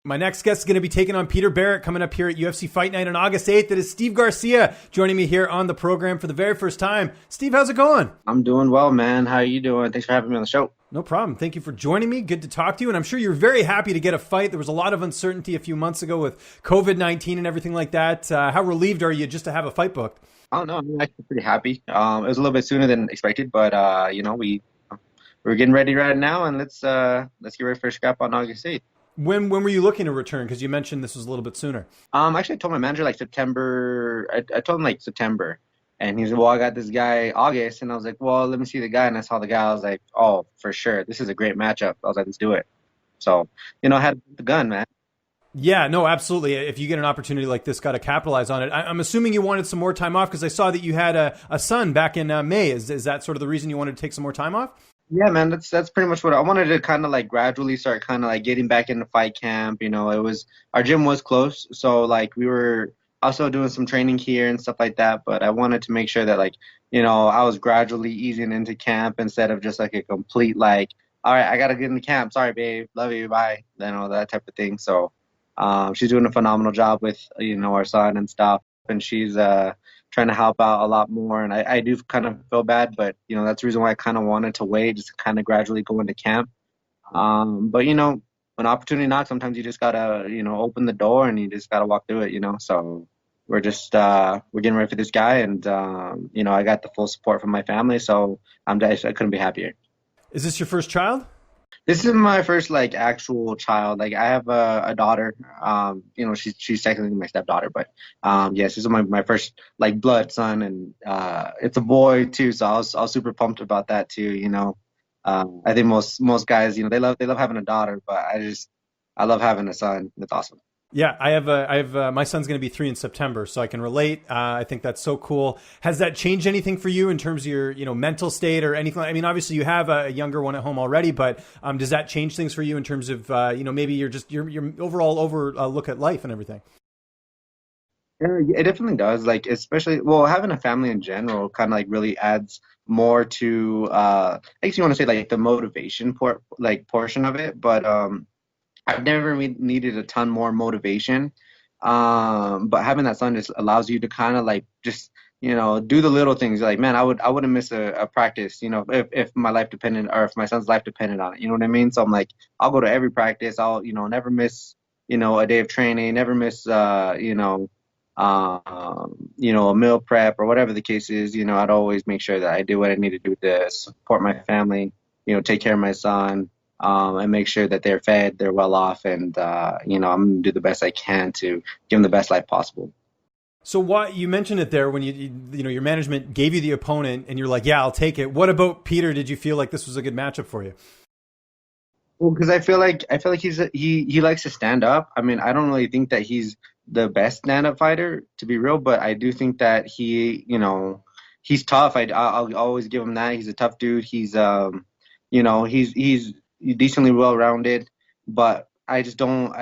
My next guest is going to be taking on Peter Barrett coming up here at UFC Fight Night on August 8th. It is Steve Garcia joining me here on the program for the very first time. Steve, how's it going? I'm doing well, man. How are you doing? Thanks for having me on the show. No problem. Thank you for joining me. Good to talk to you. And I'm sure you're very happy to get a fight. There was a lot of uncertainty a few months ago with COVID-19 and everything like that. How relieved are you just to have a fight booked? Oh no, I'm actually pretty happy. It was a little bit sooner than expected, but we're getting ready right now, and let's get ready for a scrap on August 8th. When were you looking to return? Because you mentioned this was a little bit sooner. Actually, I told my manager like September. I told him like September, and he said, "Well, I got this guy August," and I was like, "Well, let me see the guy." And I saw the guy. I was like, "Oh, for sure, this is a great matchup." I was like, "Let's do it." So, I had the gun, man. Yeah, no, absolutely. If you get an opportunity like this, got to capitalize on it. I'm assuming you wanted some more time off because I saw that you had a son back in May. Is that sort of the reason you wanted to take some more time off? Yeah, man, that's pretty much what I wanted to kind of like gradually start kind of like getting back into fight camp. It was our gym was close, so like we were also doing some training here and stuff like that. But I wanted to make sure that like, I was gradually easing into camp instead of just like a complete like, all right, I gotta get into camp. Sorry, babe, love you, bye, that type of thing. So, she's doing a phenomenal job with our son and stuff, and she's trying to help out a lot more. And I do kind of feel bad, but, that's the reason why I kind of wanted to wait, just to kind of gradually go into camp. But, when opportunity knocks, sometimes you just got to, open the door and you just got to walk through it, So we're just, we're getting ready for this guy. And, I got the full support from my family. So I couldn't be happier. Is this your first child? This is my first like actual child. Like I have a daughter. She's technically my stepdaughter, but yes, this is my first like blood son, and it's a boy too. So I was super pumped about that too. I think most guys, they love having a daughter, but I love having a son. It's awesome. Yeah, I have my son's going to be 3 in September, so I can relate. I think that's so cool. Has that changed anything for you in terms of your, mental state or anything? I mean, obviously you have a younger one at home already, but does that change things for you in terms of, maybe your overall look at life and everything? Yeah, it definitely does. Like, especially, well, having a family in general kind of like really adds more to, I guess you want to say like the motivation portion of it, but I've never needed a ton more motivation. But having that son just allows you to kind of like just, do the little things. Like, man, I wouldn't miss a practice, if my life depended or if my son's life depended on it. You know what I mean? So I'm like, I'll go to every practice. I'll, never miss, a day of training, never miss, a meal prep or whatever the case is. I'd always make sure that I do what I need to do to support my family, take care of my son. And make sure that they're fed, they're well off, and I'm going to do the best I can to give them the best life possible. So what you mentioned it there when your management gave you the opponent and you're like, yeah, I'll take it. What about Peter? Did you feel like this was a good matchup for you? Well, because I feel like he likes to stand up. I mean, I don't really think that he's the best stand-up fighter, to be real, but I do think that he's tough. I'll always give him that. He's a tough dude. He's he's decently well-rounded, but I don't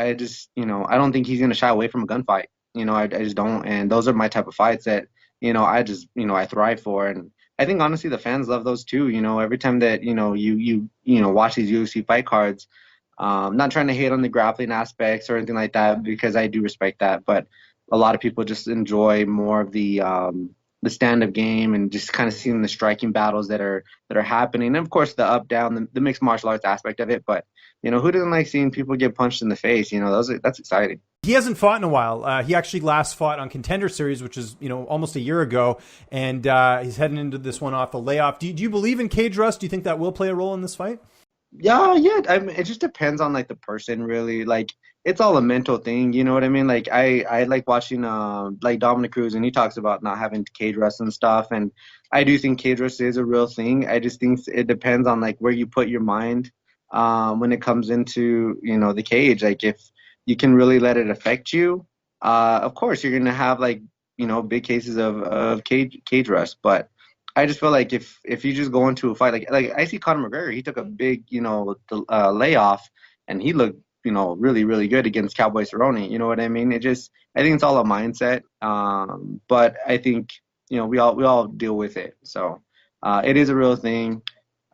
think he's going to shy away from a gunfight. I just don't. And those are my type of fights that, I thrive for. And I think honestly, the fans love those too. Every time that, you watch these UFC fight cards, not trying to hate on the grappling aspects or anything like that, because I do respect that. But a lot of people just enjoy more of the stand-up game and just kind of seeing the striking battles that are happening. And of course, the up, down, the mixed martial arts aspect of it. But, who doesn't like seeing people get punched in the face? That's exciting. He hasn't fought in a while. He actually last fought on Contender Series, which is, almost a year ago. And he's heading into this one off a layoff. Do you believe in cage rust? Do you think that will play a role in this fight? Yeah. I mean, it just depends on like the person, really. Like, it's all a mental thing, you know what I mean? Like I like watching like Dominic Cruz, and he talks about not having cage rust and stuff, and I do think cage rust is a real thing. I just think it depends on like where you put your mind when it comes into the cage. Like if you can really let it affect you, of course you're gonna have like big cases of cage rust. But I just feel like if you just go into a fight, like I see Conor McGregor, he took a big layoff, and he looked really, really good against Cowboy Cerrone. You know what I mean? I think it's all a mindset. But I think, we all deal with it. So, it is a real thing.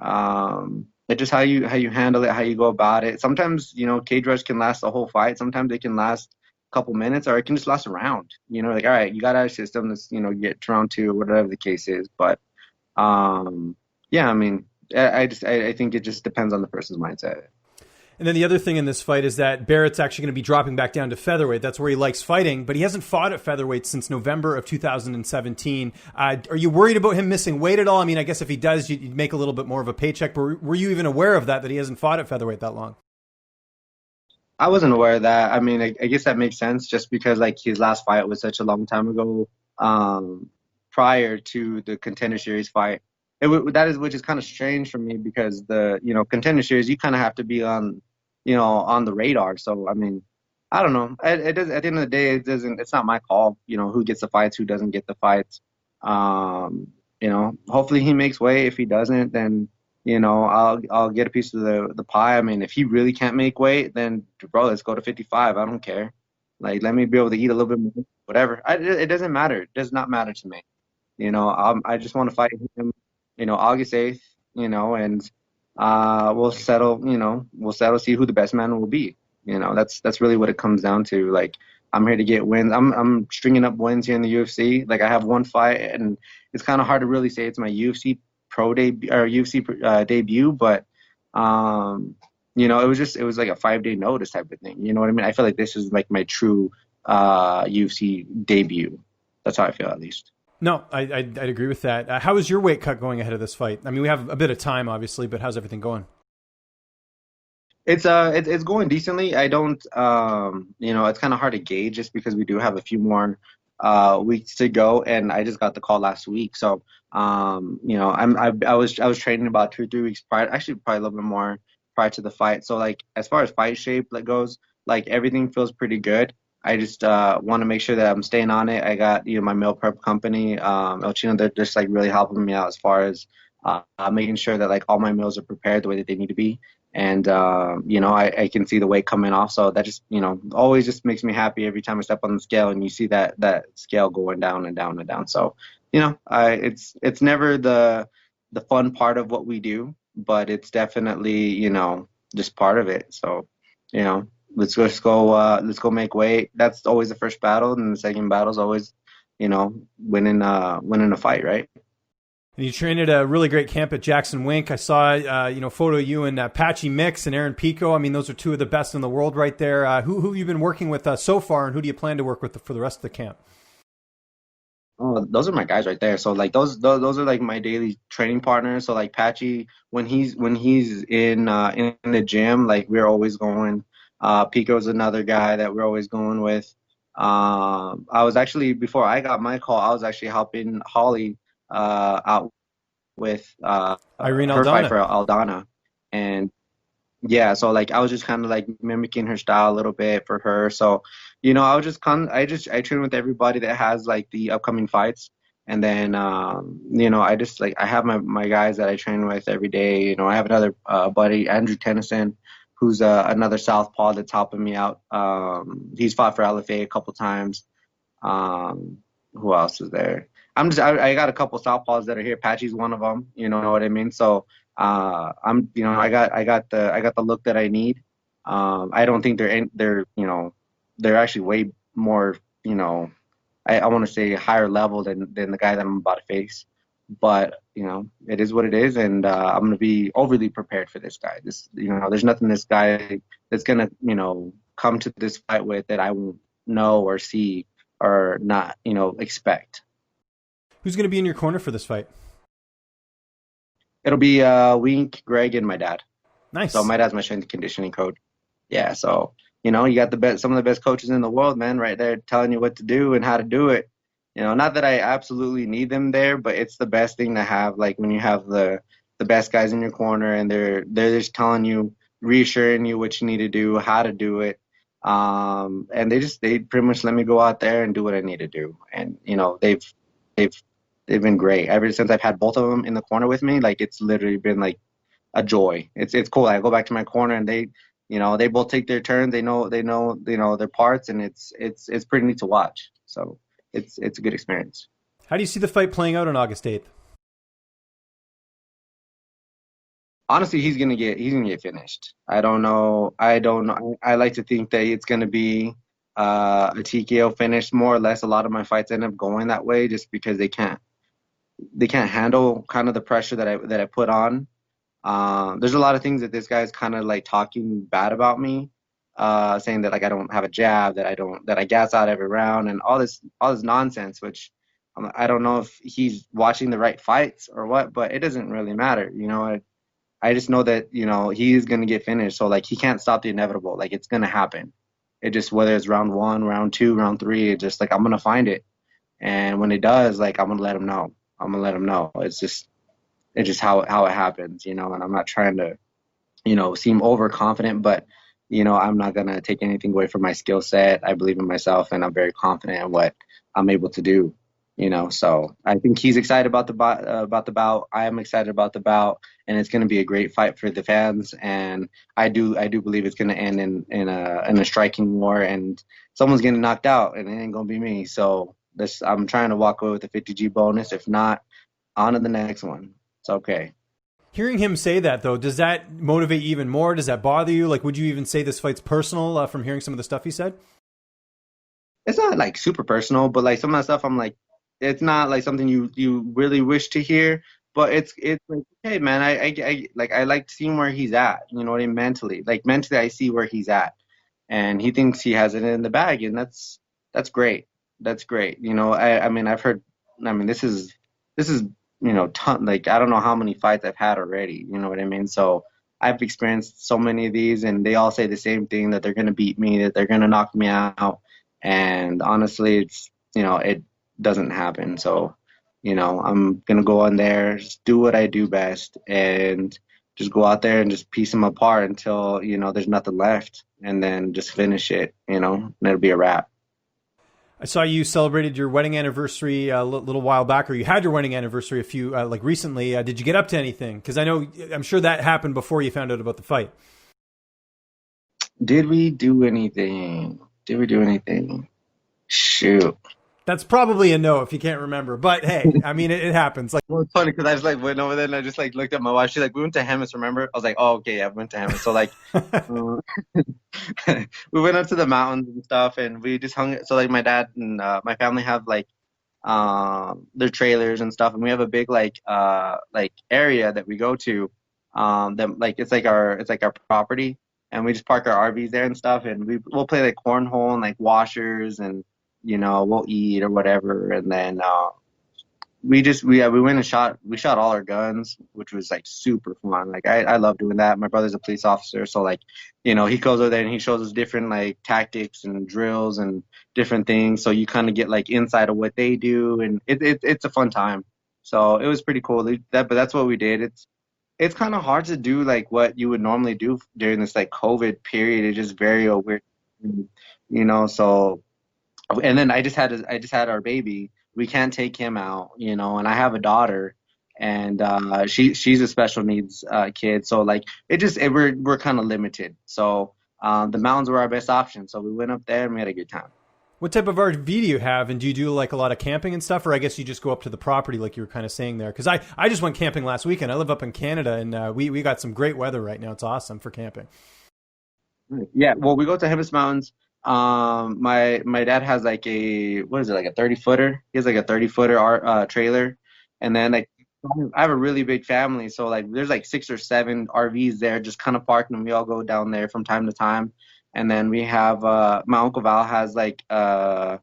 It It's just how you handle it, how you go about it. Sometimes, cage rush can last the whole fight. Sometimes it can last a couple minutes, or it can just last a round. Like, all right, you got out of system. Let's, get to round two, whatever the case is. But yeah, I mean, I think it just depends on the person's mindset. And then the other thing in this fight is that Barrett's actually going to be dropping back down to featherweight. That's where he likes fighting, but he hasn't fought at featherweight since November of 2017. Are you worried about him missing weight at all? I mean, I guess if he does, you'd make a little bit more of a paycheck, but were you even aware of that he hasn't fought at featherweight that long? I wasn't aware of that. I mean, I guess that makes sense just because like his last fight was such a long time ago, prior to the Contender Series fight. Which is kind of strange for me because the Contender Series you kind of have to be on the radar. So I mean, I don't know. It does, at the end of the day, it doesn't. It's not my call. Who gets the fights, who doesn't get the fights. Hopefully he makes weight. If he doesn't, then I'll get a piece of the pie. I mean, if he really can't make weight, then bro, let's go to 55. I don't care. Like, let me be able to eat a little bit more, whatever. It doesn't matter. It does not matter to me. I just want to fight him, August 8th, and we'll settle, see who the best man will be. That's really what it comes down to. Like, I'm here to get wins. I'm stringing up wins here in the UFC. Like, I have one fight, and it's kind of hard to really say it's my UFC pro debut or UFC debut, but it was like a 5-day notice type of thing. You know what I mean? I feel like this is like my true UFC debut. That's how I feel, at least. No, I'd agree with that. How is your weight cut going ahead of this fight? I mean, we have a bit of time, obviously, but how's everything going? It's going decently. I don't it's kind of hard to gauge just because we do have a few more weeks to go, and I just got the call last week. So I was training about 2 or 3 weeks prior, actually probably a little bit more prior to the fight. So like as far as fight shape goes, like everything feels pretty good. I just want to make sure that I'm staying on it. I got my meal prep company, El Chino. They're just like really helping me out as far as making sure that like all my meals are prepared the way that they need to be. And I can see the weight coming off, so that just always just makes me happy every time I step on the scale and you see that scale going down and down and down. So it's never the fun part of what we do, but it's definitely just part of it. So let's go make weight. That's always the first battle, and the second battle is always winning a fight, right? And you trained at a really great camp at Jackson Wink. I saw, photo of you and Patchy Mix and Aaron Pico. I mean, those are two of the best in the world right there. Who have you been working with so far, and who do you plan to work with for the rest of the camp? Oh, those are my guys right there. So like those are like my daily training partners. So like Patchy, when he's in the gym, like we're always going. Pico's another guy that we're always going with. I was actually, before I got my call, I was actually helping Holly out with Irene her Aldana. fight for Aldana, and yeah, so like I was just kind of like mimicking her style a little bit for her. So I was I train with everybody that has like the upcoming fights, and then I just like I have my guys that I train with every day. I have another buddy, Andrew Tennyson, who's another southpaw that's helping me out. He's fought for LFA a couple times. Who else is there? I got a couple southpaws that are here. Patchy's one of them. You know what I mean? So I got the look that I need. I don't think they're actually way more I want to say higher level than the guy that I'm about to face. But it is what it is, and I'm gonna be overly prepared for this guy. There's nothing this guy that's gonna come to this fight with that I won't know or see or not expect. Who's going to be in your corner for this fight? It'll be Wink, Greg, and my dad. Nice. So my dad's my strength and conditioning coach. Yeah, so you got some of the best coaches in the world, man, right there telling you what to do and how to do it. Not that I absolutely need them there, but it's the best thing to have. Like when you have the best guys in your corner and they're just telling you, reassuring you what you need to do, how to do it. And they pretty much let me go out there and do what I need to do. And they've been great ever since I've had both of them in the corner with me. Like it's literally been like a joy. It's cool. I go back to my corner and they both take their turns. They know their parts, and it's pretty neat to watch. So it's a good experience. How do you see the fight playing out on August 8th? Honestly, he's gonna get finished. I don't know. I don't know. I like to think that it's gonna be a TKO finish more or less. A lot of my fights end up going that way just because they can't handle kind of the pressure that I put on. There's a lot of things that this guy's kind of like talking bad about me, saying that like I don't have a jab, that I gas out every round, and all this nonsense. Which I don't know if he's watching the right fights or what, but it doesn't really matter. I just know that he's gonna get finished. So like he can't stop the inevitable. Like it's gonna happen. It just whether it's round one, round two, round three, it just like I'm gonna find it. And when it does, like I'm gonna let him know. I'm gonna let him know. It's just how it happens. And I'm not trying to seem overconfident, but I'm not gonna take anything away from my skill set. I believe in myself, and I'm very confident in what I'm able to do. So I think he's excited about the bout. I am excited about the bout, and it's gonna be a great fight for the fans. And I do believe it's gonna end in a striking war, and someone's getting knocked out, and it ain't gonna be me. So I'm trying to walk away with a 50G bonus. If not, on to the next one. It's okay. Hearing him say that, though, does that motivate you even more? Does that bother you? Like, would you even say this fight's personal from hearing some of the stuff he said? It's not like super personal, but like some of that stuff, I'm like, it's not like something you really wish to hear. But it's like, hey man, I like seeing where he's at. You know what I mean? Mentally, I see where he's at, and he thinks he has it in the bag, and that's great. That's great. I mean, I've heard. I mean, this is ton like I don't know how many fights I've had already. You know what I mean? So I've experienced so many of these, and they all say the same thing, that they're gonna beat me, that they're gonna knock me out. And honestly, it doesn't happen. So, I'm gonna go on there, just do what I do best, and just go out there and just piece them apart until, there's nothing left, and then just finish it, and it'll be a wrap. I saw you celebrated your wedding anniversary a little while back, or you had your wedding anniversary a few like recently. Did you get up to anything? Because I'm sure that happened before you found out about the fight. Did we do anything? Did we do anything? Shoot. That's probably a no if you can't remember. But hey, I mean, it happens. Like, Well, it's funny because I just like went over there and I just like looked at my wife. She's like, "We went to Hemis, remember?" I was like, "Oh, okay, yeah, we went to Hemis." So like, uh, we went up to the mountains and stuff, and we just hung. So like, my dad and my family have like their trailers and stuff, and we have a big like area that we go to. That like it's like our property, and we just park our RVs there and stuff, and we'll play like cornhole and like washers, and we'll eat or whatever, and then we went and shot all our guns, which was like super fun. Like I love doing that. My brother's a police officer, so like he goes over there and he shows us different like tactics and drills and different things. So you kind of get like inside of what they do, and it's a fun time. So it was pretty cool. But that's what we did. It's kind of hard to do like what you would normally do during this like COVID period. It's just very weird, So and then I just had our baby. We can't take him out, and I have a daughter, and she's a special needs kid. So like we're kind of limited. So the mountains were our best option. So we went up there and we had a good time. what type of RV do you have, and do you do like a lot of camping and stuff, or I guess you just go up to the property like you were kind of saying there? Because I just went camping last weekend. I live up in Canada, and we got some great weather right now. It's awesome for camping. Yeah, well, we go to Hemis Mountains. My dad has like a what is it, like a 30-footer? He has like a 30-footer trailer, and then like I have a really big family, so like there's like 6 or 7 RVs there, just kind of parked, and we all go down there from time to time. And then we have my uncle Val has like a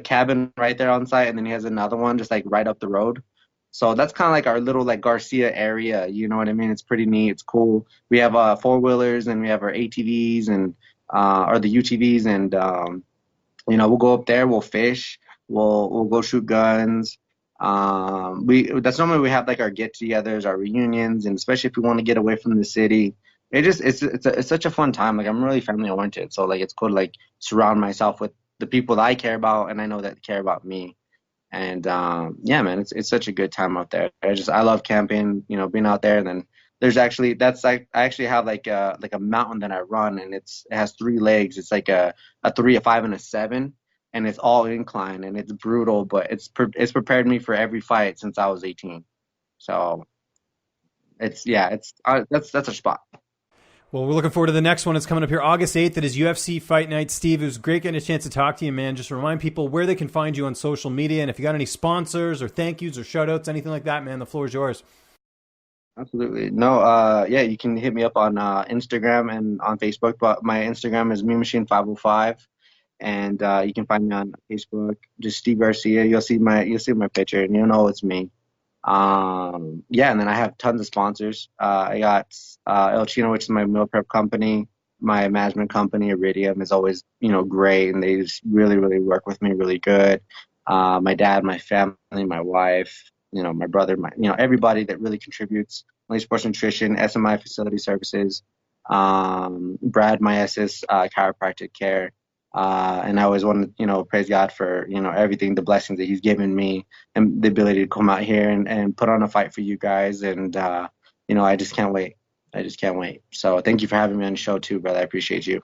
cabin right there on site, and then he has another one just like right up the road. So that's kind of like our little like Garcia area, you know what I mean? It's pretty neat. It's cool. We have four-wheelers, and we have our ATVs and or the UTVs, and we'll go up there, we'll fish, we'll go shoot guns. We that's normally we have like our get-togethers, our reunions, and especially if we want to get away from the city. It's such a fun time. Like I'm really family oriented, so like it's cool to like surround myself with the people that I care about, and I know that care about me. And yeah, man, it's such a good time out there. I love camping, being out there. And then that's like I actually have like a mountain that I run, and it has 3 legs. It's like a 3, a 5, and a 7, and it's all incline, and it's brutal, but it's prepared me for every fight since I was 18. So That's our spot. Well, we're looking forward to the next one. It's coming up here August 8th. It is UFC Fight Night. Steve, it was great getting a chance to talk to you, man. Just remind people where they can find you on social media. And if you got any sponsors or thank yous or shout outs, anything like that, man, the floor is yours. Absolutely. No, yeah, you can hit me up on Instagram and on Facebook, but my Instagram is MeanMachine505, and you can find me on Facebook, just Steve Garcia. You'll see my picture, and you'll know it's me. Yeah, and then I have tons of sponsors. I got El Chino, which is my meal prep company. My management company, Iridium, is always, great, and they just really, really work with me really good. My dad, my family, my wife, my brother, everybody that really contributes. Lynch Sports Nutrition, SMI Facility Services, Brad, my SS, Chiropractic Care. And I always want to, praise God for, everything, the blessings that he's given me and the ability to come out here and put on a fight for you guys. And, I just can't wait. I just can't wait. So thank you for having me on the show too, brother. I appreciate you.